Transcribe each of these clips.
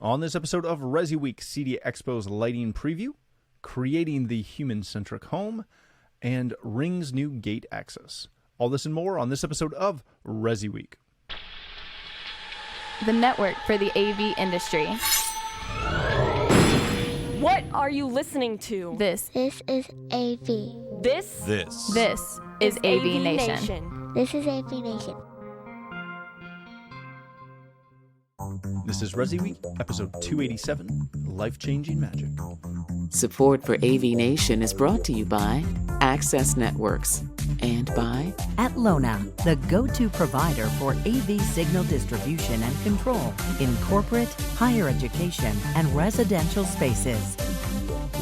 On this episode of ResiWeek, CEDIA Expo's lighting preview, creating the human-centric home, and Ring's new gate access. All this and more on this episode of ResiWeek. The network for the AV industry. What are you listening to? This is AV. This is AVNation. This is AVNation. This is ResiWeek, episode 287, Life-Changing Magic. Support for AVNation is brought to you by Access Networks and by Atlona, the go-to provider for AV signal distribution and control in corporate, higher education, and residential spaces.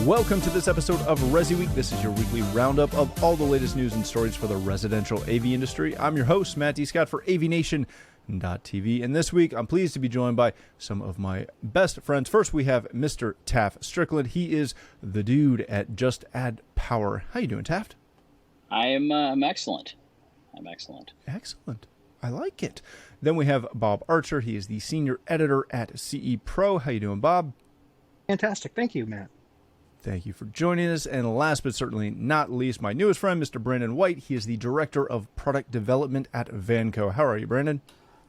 Welcome to this episode of ResiWeek. This is your weekly roundup of all the latest news and stories for the residential AV industry. I'm your host, Matt D. Scott for AVNation.tv, and this week I'm pleased to be joined by some of my best friends. First, we have Mr. Taft Strickland. He is the dude at Just Add Power. How you doing, Taft? I'm excellent. I'm excellent. Excellent. I like it. Then we have Bob Archer. He is the senior editor at CE Pro. How you doing, Bob? Fantastic. Thank you, Matt. Thank you for joining us. And last but certainly not least, my newest friend, Mr. Brandon White. He is the director of product development at Vanco. How are you, Brandon?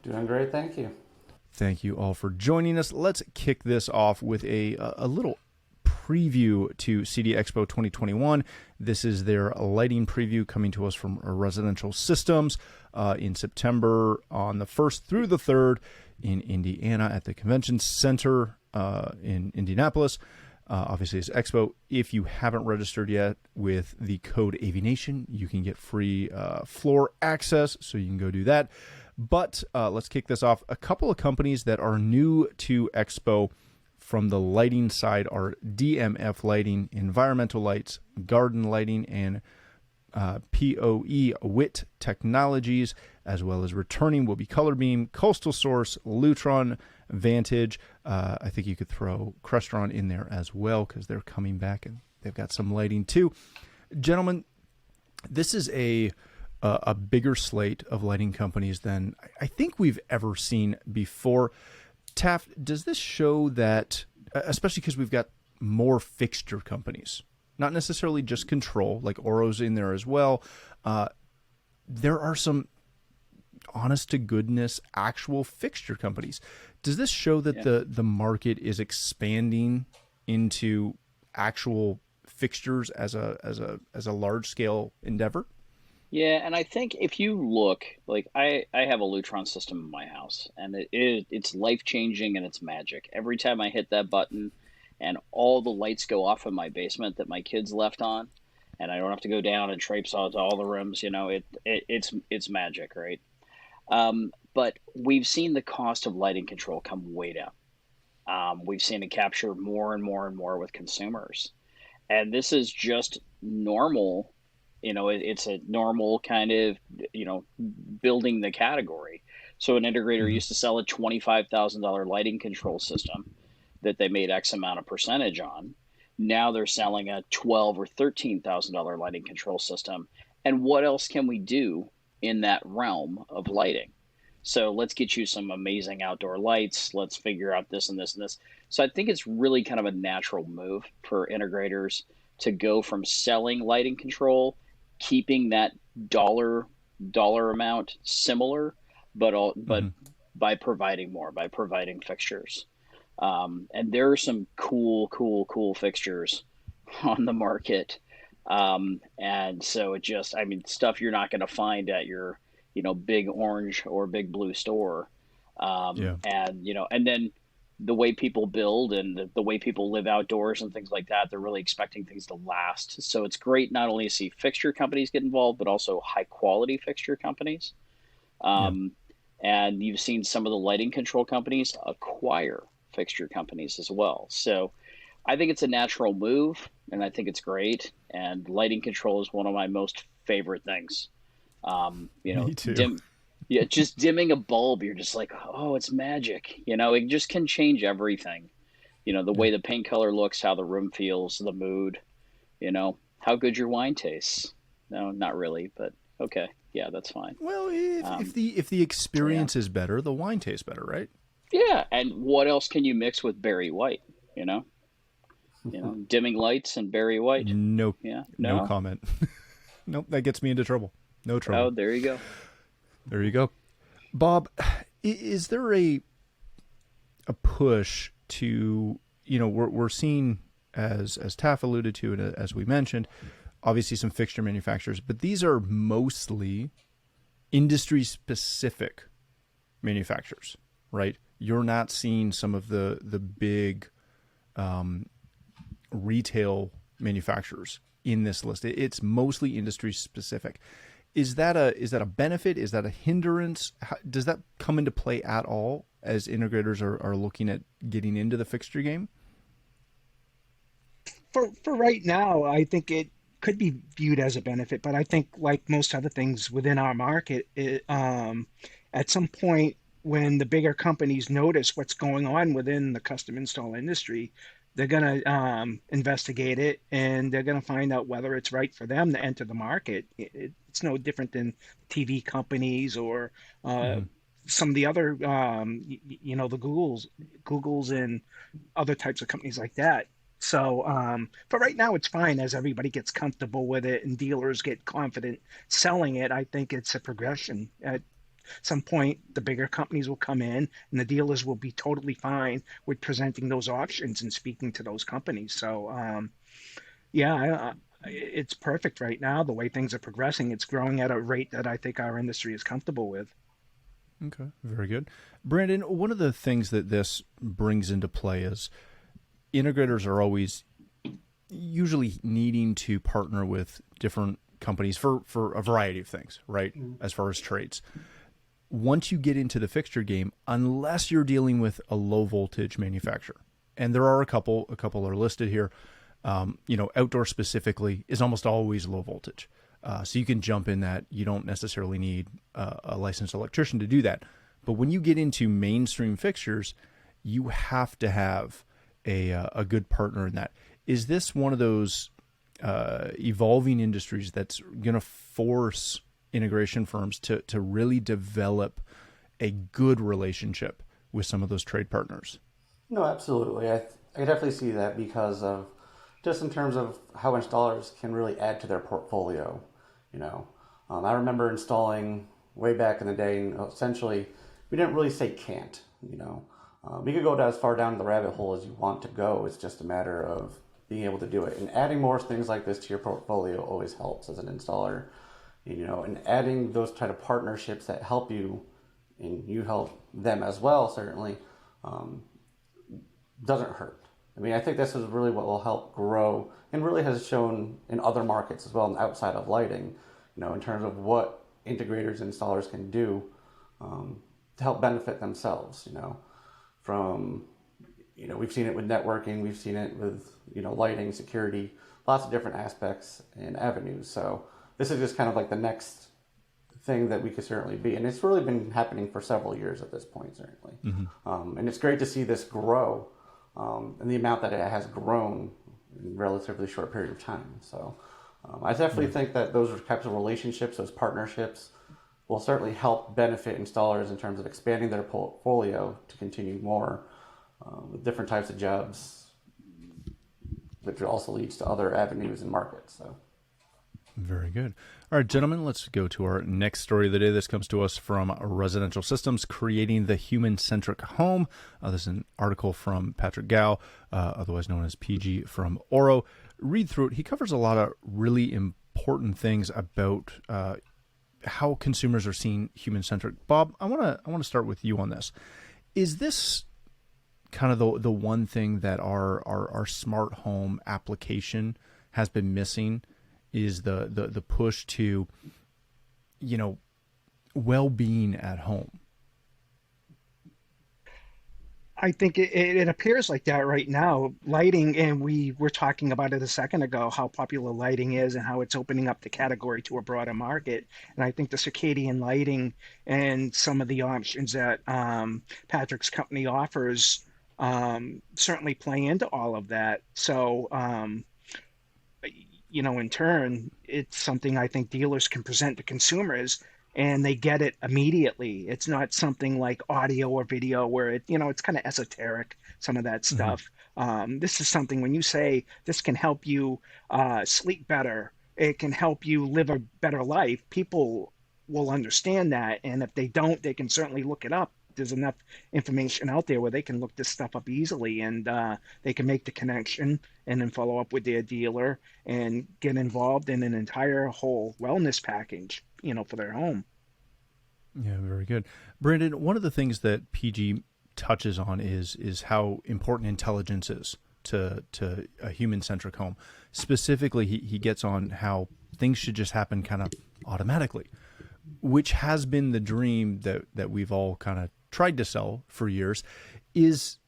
Doing great, thank you. Thank you all for joining us. Let's kick this off with a little preview to CEDIA Expo 2021. This is their lighting preview coming to us from Residential Systems in September on the 1st through the 3rd in Indiana at the Convention Center in Indianapolis. Obviously, it's Expo. If you haven't registered yet with the code AVNation, you can get free floor access, so you can go do that. But let's kick this off. A couple of companies that are new to Expo from the lighting side are DMF Lighting, Environmental Lights, Garden Lighting, and POE WIT Technologies, as well as returning will be Colorbeam, Coastal Source, Lutron, Vantage. I think you could throw Crestron in there as well because they're coming back and they've got some lighting too. Gentlemen, this is a bigger slate of lighting companies than I think we've ever seen before. Taft, does this show that, especially because we've got more fixture companies, not necessarily just control, like Oro's in there as well. There are some honest to goodness actual fixture companies. Does this show that the market is expanding into actual fixtures as a large scale endeavor? Yeah, and I think if you look, like I have a Lutron system in my house, and it's life-changing and it's magic. Every time I hit that button and all the lights go off in my basement that my kids left on, and I don't have to go down and traipse out to all the rooms, it's magic, right? But we've seen the cost of lighting control come way down. We've seen it capture more and more and more with consumers. And this is just normal. It's a normal kind of, building the category. So an integrator used to sell a $25,000 lighting control system that they made X amount of percentage on. Now they're selling a $12,000 or $13,000 lighting control system. And what else can we do in that realm of lighting? So let's get you some amazing outdoor lights. Let's figure out this and this and this. So I think it's really kind of a natural move for integrators to go from selling lighting control, keeping that dollar amount similar, but by providing more, by providing fixtures. And there are some cool fixtures on the market. And so it just, stuff you're not going to find at your, big orange or big blue store. And then the way people build and the way people live outdoors and things like that, they're really expecting things to last. So it's great not only to see fixture companies get involved, but also high quality fixture companies. And you've seen some of the lighting control companies acquire fixture companies as well. So I think it's a natural move, and I think it's great. And lighting control is one of my most favorite things. Me too. Just dimming a bulb, you're just like, oh, it's magic. It just can change everything. The way the paint color looks, how the room feels, the mood, how good your wine tastes. No, not really, but okay. Yeah, that's fine. Well, if the experience is better, the wine tastes better, right? Yeah, and what else can you mix with Barry White? You know, dimming lights and Barry White. No, Yeah, no no. comment. Nope, that gets me into trouble. No trouble. Oh, there you go. There you go. Bob, is there a push to, we're seeing, as Taff alluded to and as we mentioned, obviously some fixture manufacturers, but these are mostly industry specific manufacturers, right? You're not seeing some of the big retail manufacturers in this list. It's mostly industry specific. Is that a benefit? Is that a hindrance? Does that come into play at all as integrators are looking at getting into the fixture game? For right now, I think it could be viewed as a benefit, but I think like most other things within our market, at some point when the bigger companies notice what's going on within the custom install industry, they're going to investigate it, and they're going to find out whether it's right for them to enter the market. It's no different than TV companies or some of the other, the Googles and other types of companies like that. So for right now, it's fine as everybody gets comfortable with it and dealers get confident selling it. I think it's a progression. At some point, the bigger companies will come in and the dealers will be totally fine with presenting those options and speaking to those companies. So, it's perfect right now. The way things are progressing, it's growing at a rate that I think our industry is comfortable with. Okay, very good. Brandon, one of the things that this brings into play is integrators are always usually needing to partner with different companies for a variety of things, right? As far as trades. Once you get into the fixture game, unless you're dealing with a low voltage manufacturer, and there are a couple are listed here, outdoor specifically is almost always low voltage. So you can jump in that. You don't necessarily need a licensed electrician to do that. But when you get into mainstream fixtures, you have to have a good partner in that. Is this one of those evolving industries that's going to force integration firms to really develop a good relationship with some of those trade partners? No, absolutely. I definitely see that because of just in terms of how installers can really add to their portfolio. I remember installing way back in the day, and essentially we didn't really say can't. You could go as far down the rabbit hole as you want to go. It's just a matter of being able to do it. And adding more things like this to your portfolio always helps as an installer. And adding those kind of partnerships that help you and you help them as well, certainly, doesn't hurt. I think this is really what will help grow and really has shown in other markets as well and outside of lighting, in terms of what integrators and installers can do to help benefit themselves, we've seen it with networking, we've seen it with, lighting, security, lots of different aspects and avenues. So this is just kind of like the next thing that we could certainly be. And it's really been happening for several years at this point, certainly. Mm-hmm. And it's great to see this grow and the amount that it has grown in a relatively short period of time. So I definitely think that those types of relationships, those partnerships, will certainly help benefit installers in terms of expanding their portfolio to continue more with different types of jobs, which also leads to other avenues and markets. So. Very good. All right, gentlemen, let's go to our next story of the day. This comes to us from Residential Systems, Creating the Human-Centric Home. This is an article from Patrick Gao, otherwise known as PG from Oro. Read through it. He covers a lot of really important things about how consumers are seeing human-centric. Bob, I want to start with you on this. Is this kind of the one thing that our smart home application has been missing? Is the push to, well-being at home? I think it appears like that right now. Lighting, and we were talking about it a second ago, how popular lighting is and how it's opening up the category to a broader market. And I think the circadian lighting and some of the options that Patrick's company offers certainly play into all of that. So, in turn, it's something I think dealers can present to consumers and they get it immediately. It's not something like audio or video where it's kind of esoteric, some of that stuff. This is something when you say this can help you sleep better, it can help you live a better life, people will understand that. And if they don't, they can certainly look it up. There's enough information out there where they can look this stuff up easily, and they can make the connection and then follow up with their dealer and get involved in an entire whole wellness package, for their home. Yeah, very good. Brandon, one of the things that PG touches on is how important intelligence is to a human-centric home. Specifically, he gets on how things should just happen kind of automatically, which has been the dream that we've all kind of tried to sell for years. Is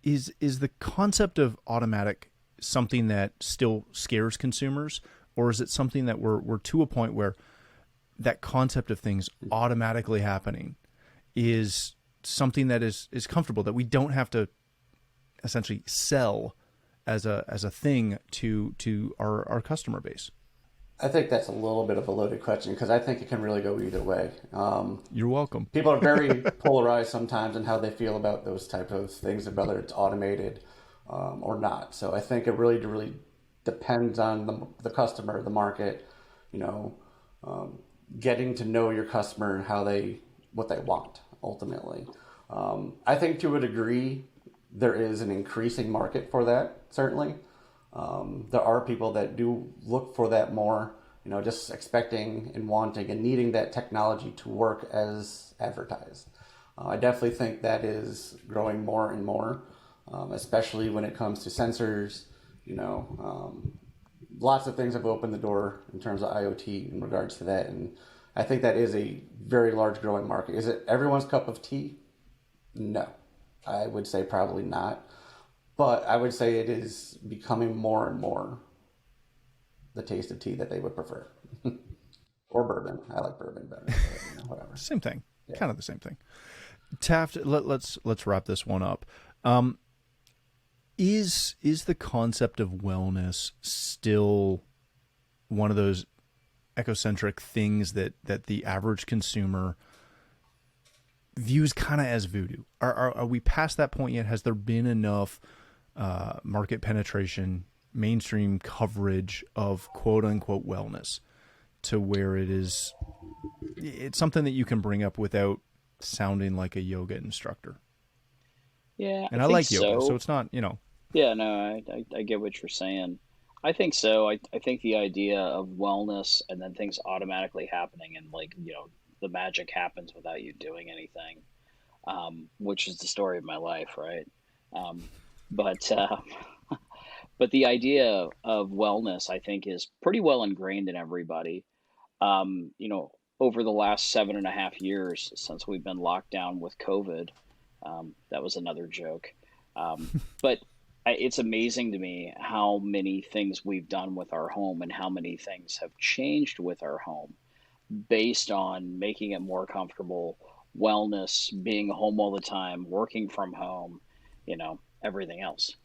the concept of automatic something that still scares consumers, or is it something that we're to a point where that concept of things automatically happening is something that is comfortable, that we don't have to essentially sell as a thing to our customer base? I think that's a little bit of a loaded question because I think it can really go either way. You're welcome. People are very polarized sometimes in how they feel about those type of things, whether it's automated or not. So I think it really depends on the customer, the market, getting to know your customer and what they want ultimately. I think to a degree there is an increasing market for that, certainly. There are people that do look for that more, just expecting and wanting and needing that technology to work as advertised. I definitely think that is growing more and more, especially when it comes to sensors. Lots of things have opened the door in terms of IoT in regards to that. And I think that is a very large growing market. Is it everyone's cup of tea? No, I would say probably not. But I would say it is becoming more and more the taste of tea that they would prefer. Or bourbon. I like bourbon better. But, whatever. Same thing. Yeah. Kind of the same thing. Taft, let's wrap this one up. Is the concept of wellness still one of those ecocentric things that the average consumer views kind of as voodoo? Are we past that point yet? Has there been enough market penetration, mainstream coverage of quote unquote wellness to where it's something that you can bring up without sounding like a yoga instructor? Yeah, and I like yoga, so it's not, Yeah, no, I get what you're saying. I think so. I think the idea of wellness and then things automatically happening and the magic happens without you doing anything, which is the story of my life, right? But the idea of wellness, I think, is pretty well ingrained in everybody. Over the last 7.5 years since we've been locked down with COVID, that was another joke. But it's amazing to me how many things we've done with our home and how many things have changed with our home based on making it more comfortable, wellness, being home all the time, working from home, everything else.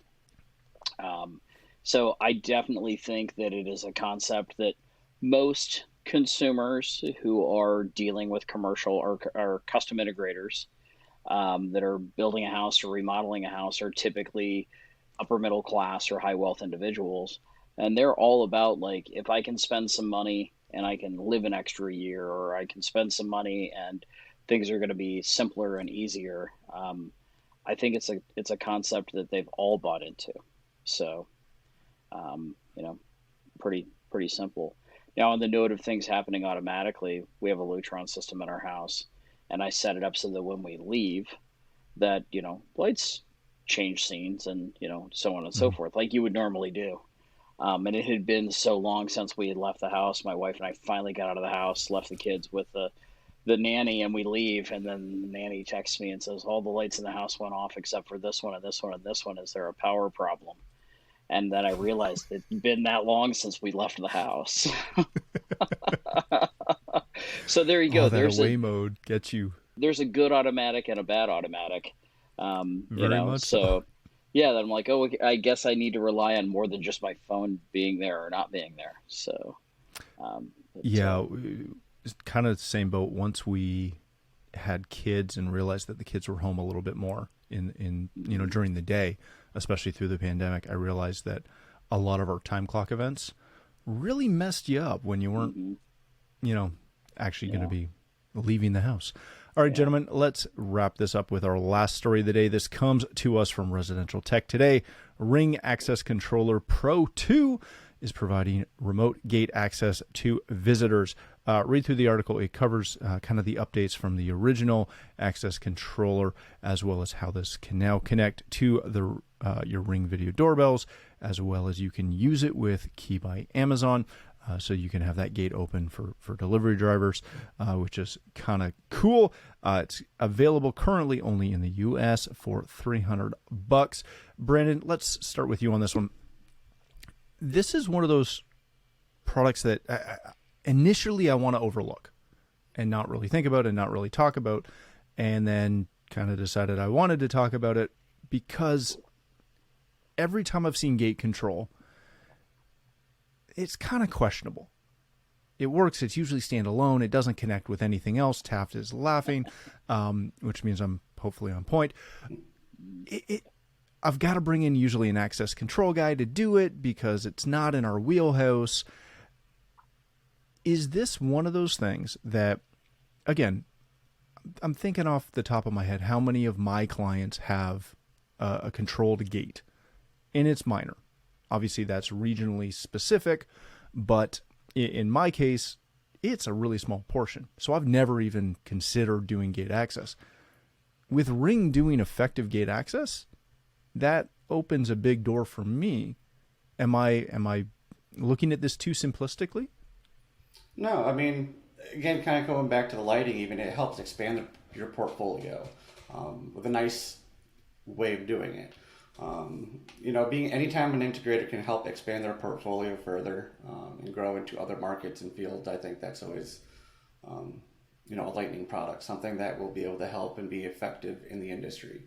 So I definitely think that it is a concept that most consumers who are dealing with commercial or custom integrators that are building a house or remodeling a house are typically upper middle class or high wealth individuals. And they're all about if I can spend some money and I can live an extra year, or I can spend some money and things are going to be simpler and easier. I think it's a concept that they've all bought into. So, pretty simple. Now, on the note of things happening automatically, we have a Lutron system in our house, and I set it up so that when we leave, that lights change scenes and so on and so forth, like you would normally do. And it had been so long since we had left the house. My wife and I finally got out of the house, left the kids with the nanny, and we leave. And then the nanny texts me and says, all the lights in the house went off except for this one and this one and this one. Is there a power problem? And then I realized it'd been that long since we left the house. So there you go. That away mode gets you. There's a good automatic and a bad automatic. Very much so. Yeah, then I'm like, I guess I need to rely on more than just my phone being there or not being there. So, kind of the same boat. Once we had kids and realized that the kids were home a little bit more in during the day, especially through the pandemic, I realized that a lot of our time clock events really messed you up when you weren't, actually going to be leaving the house. All right, gentlemen, let's wrap this up with our last story of the day. This comes to us from Residential Tech Today. Ring Access Controller Pro 2 is providing remote gate access to visitors. Read through the article. It covers kind of the updates from the original access controller, as well as how this can now connect to your Ring video doorbells, as well as you can use it with Key by Amazon. So you can have that gate open for delivery drivers, which is kind of cool. It's available currently only in the U.S. for $300. Brandon, let's start with you on this one. This is one of those products that initially I want to overlook and not really think about and not really talk about, and then kind of decided I wanted to talk about it because every time I've seen gate control, it's kind of questionable. It works. It's usually standalone. It doesn't connect with anything else. Taft is laughing, which means I'm hopefully on point. I've got to bring in usually an access control guy to do it because it's not in our wheelhouse. Is this one of those things that, again, I'm thinking off the top of my head, how many of my clients have a controlled gate? And it's minor. Obviously, that's regionally specific, but in my case, it's a really small portion. So I've never even considered doing gate access. With Ring doing effective gate access, that opens a big door for me. Am I looking at this too simplistically? No, I mean, again, kind of going back to the lighting, even it helps expand your portfolio with a nice way of doing it. Being anytime an integrator can help expand their portfolio further and grow into other markets and fields, I think that's always, a lightning product, something that will be able to help and be effective in the industry.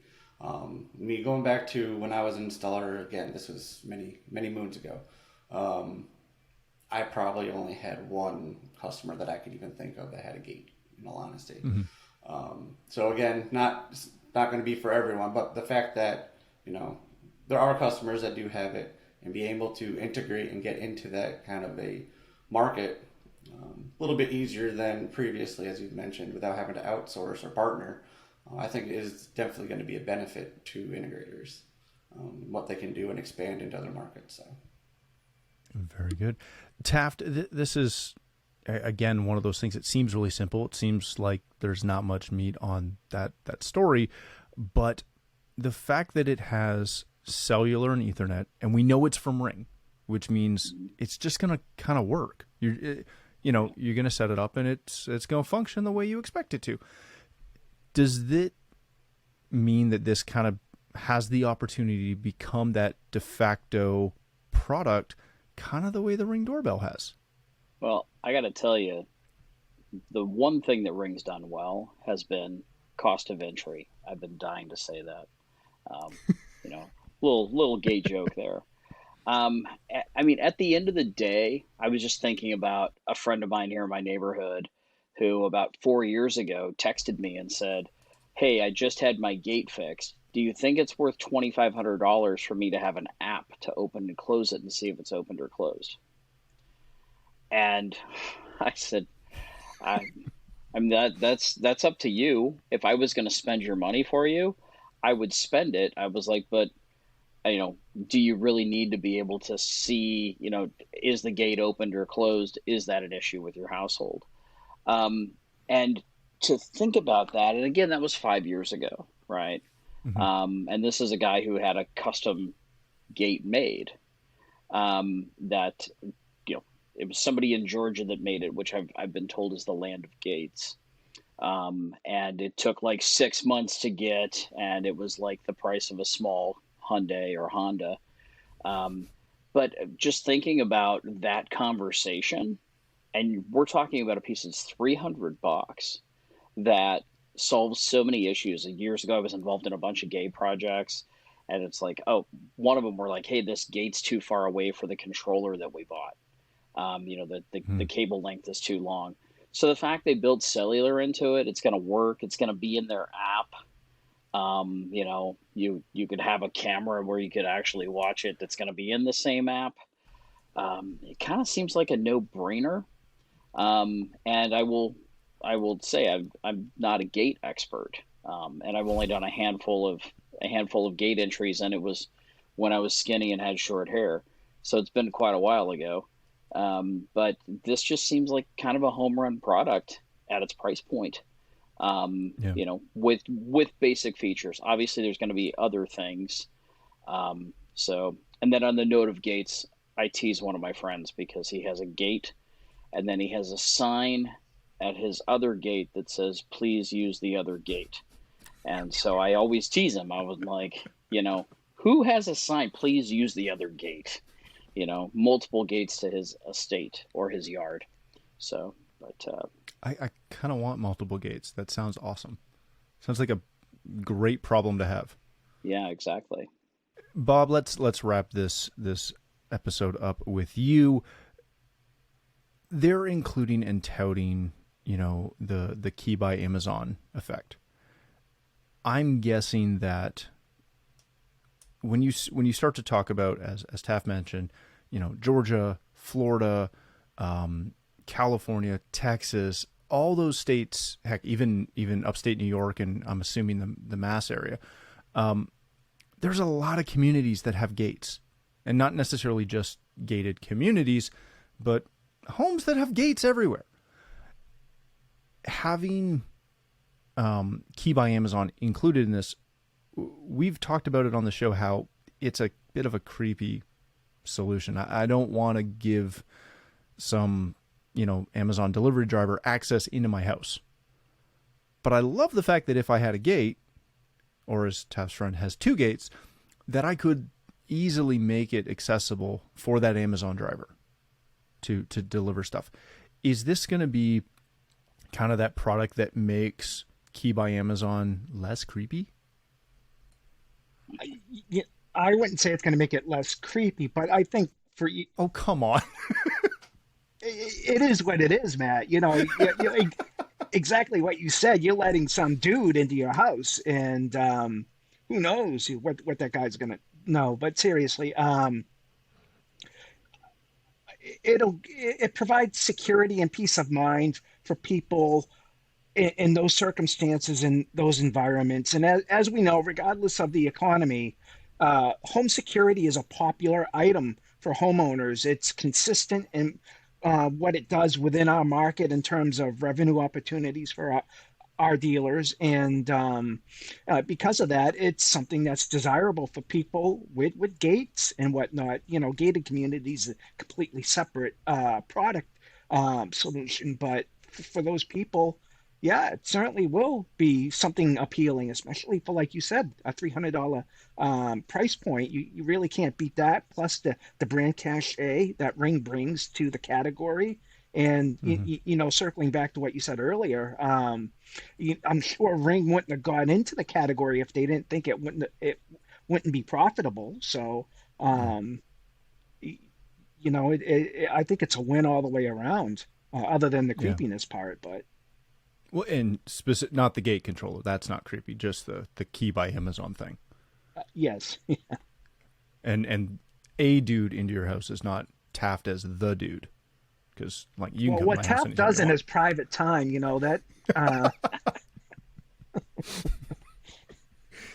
Me going back to when I was an installer, again, this was many, many moons ago. I probably only had one customer that I could even think of that had a gate, in all honesty. Mm-hmm. So again, not going to be for everyone, but the fact that, there are customers that do have it and be able to integrate and get into that kind of a market a little bit easier than previously, as you've mentioned, without having to outsource or partner, I think is definitely going to be a benefit to integrators, what they can do and expand into other markets. So. Very good. Taft, this is, again, one of those things that seems really simple. It seems like there's not much meat on that story, but the fact that it has cellular and Ethernet, and we know it's from Ring, which means it's just going to kind of work. You're going to set it up and it's going to function the way you expect it to. Does that mean that this kind of has the opportunity to become that de facto product, kind of the way the Ring doorbell has? Well, I got to tell you, the one thing that Ring's done well has been cost of entry. I've been dying to say that. Little gay joke there. At the end of the day, I was just thinking about a friend of mine here in my neighborhood who about 4 years ago texted me and said, "Hey, I just had my gate fixed. Do you think it's worth $2,500 for me to have an app to open and close it and see if it's opened or closed?" And I said, that's up to you. If I was going to spend your money for you, I would spend it. I was like, but, do you really need to be able to see, is the gate opened or closed? Is that an issue with your household? And to think about that, and again, that was 5 years ago, right? Mm-hmm. And this is a guy who had a custom gate made that, it was somebody in Georgia that made it, which I've been told is the land of gates. And it took like 6 months to get, and it was like the price of a small Hyundai or Honda. But just thinking about that conversation, and we're talking about a piece that's $300 that solves so many issues. And years ago, I was involved in a bunch of gate projects, and it's like, one of them were like, "Hey, this gate's too far away for the controller that we bought. The cable length is too long." So the fact they built cellular into it, it's going to work. It's going to be in their app. You could have a camera where you could actually watch it. That's going to be in the same app. It kind of seems like a no-brainer. And I will say I'm not a gate expert, and I've only done a handful of gate entries, and it was when I was skinny and had short hair, so it's been quite a while ago. But this just seems like kind of a home run product at its price point. With basic features. Obviously, there's going to be other things. And then on the note of gates, I tease one of my friends because he has a gate, and then he has a sign at his other gate that says, "Please use the other gate." And so I always tease him. I was like, who has a sign, "Please use the other gate"? Multiple gates to his estate or his yard. So, but I kind of want multiple gates. That sounds awesome. Sounds like a great problem to have. Yeah, exactly. Bob, let's wrap this episode up with you. They're including and touting, the key by Amazon effect. I'm guessing that when you start to talk about, as Taft mentioned, Georgia, Florida, California, Texas, all those states, heck, even upstate New York, and I'm assuming the Mass area, there's a lot of communities that have gates, and not necessarily just gated communities, but homes that have gates everywhere. Having Key by Amazon included in this, we've talked about it on the show, how it's a bit of a creepy solution. I don't want to give some, Amazon delivery driver access into my house. But I love the fact that if I had a gate, or as Taft's friend has 2 gates, that I could easily make it accessible for that Amazon driver to deliver stuff. Is this going to be kind of that product that makes Key by Amazon less creepy? I wouldn't say it's going to make it less creepy, but I think for you, oh, come on. it is what it is, Matt. Exactly what you said. You're letting some dude into your house, and who knows what that guy's going to know. But seriously, it provides security and peace of mind for people in those circumstances, in those environments. And as we know, regardless of the economy, home security is a popular item for homeowners. It's consistent in what it does within our market in terms of revenue opportunities for our dealers. And because of that, it's something that's desirable for people with gates and whatnot. Gated communities is a completely separate product solution. But for those people, yeah, it certainly will be something appealing, especially for, like you said, a $300 price point. You really can't beat that. Plus the brand cachet that Ring brings to the category. And, circling back to what you said earlier, I'm sure Ring wouldn't have gone into the category if they didn't think it wouldn't be profitable. So, I think it's a win all the way around, other than the creepiness part, but. Well, and not the gate controller. That's not creepy. Just the Key by Amazon thing. Yes. And a dude into your house is not Taft as the dude, because you can come what to my house Taft does in his private time, that.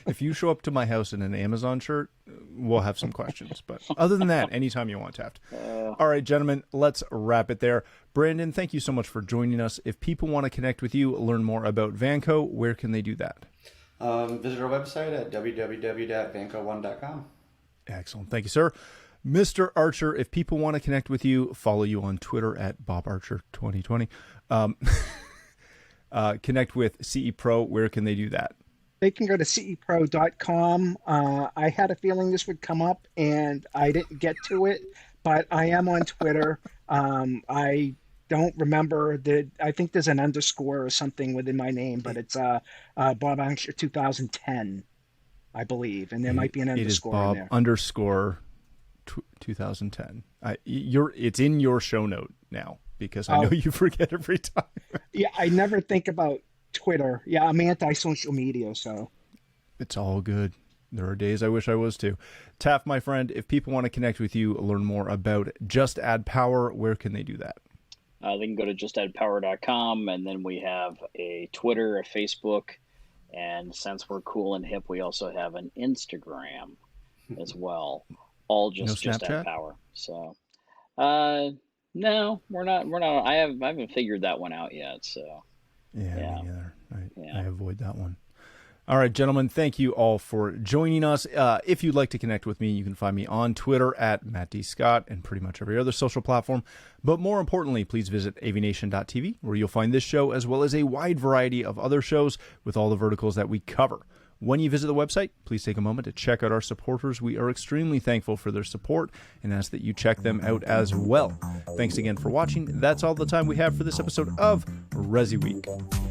If you show up to my house in an Amazon shirt, we'll have some questions. But other than that, anytime you want, Taft. All right, gentlemen, let's wrap it there. Brandon, thank you so much for joining us. If people want to connect with you, learn more about Vanco, where can they do that? Visit our website at www.vanco1.com. Excellent. Thank you, sir. Mr. Archer, if people want to connect with you, follow you on Twitter at BobArcher2020. Connect with CE Pro, where can they do that? They can go to cepro.com. I had a feeling this would come up, and I didn't get to it, but I am on Twitter. I don't remember I think there's an underscore or something within my name, but it's Bob Archer 2010, I believe, and there might be an underscore in there. It is Bob underscore 2010. It's in your show note now, because I know you forget every time. Yeah, I never think about Twitter. Yeah, I'm anti-social media, so. It's all good. There are days I wish I was too. Taff, my friend, if people want to connect with you, learn more about Just Add Power, where can they do that? They can go to justaddpower.com, and then we have a Twitter, a Facebook, and since we're cool and hip, we also have an Instagram as well. All just Add Power. So, no, we're not. I haven't figured that one out yet. So, yeah. Me neither. I avoid that one. All right, gentlemen, thank you all for joining us. If you'd like to connect with me, you can find me on Twitter at Matt D. Scott and pretty much every other social platform. But more importantly, please visit AVNation.tv, where you'll find this show as well as a wide variety of other shows with all the verticals that we cover. When you visit the website, please take a moment to check out our supporters. We are extremely thankful for their support and ask that you check them out as well. Thanks again for watching. That's all the time we have for this episode of ResiWeek.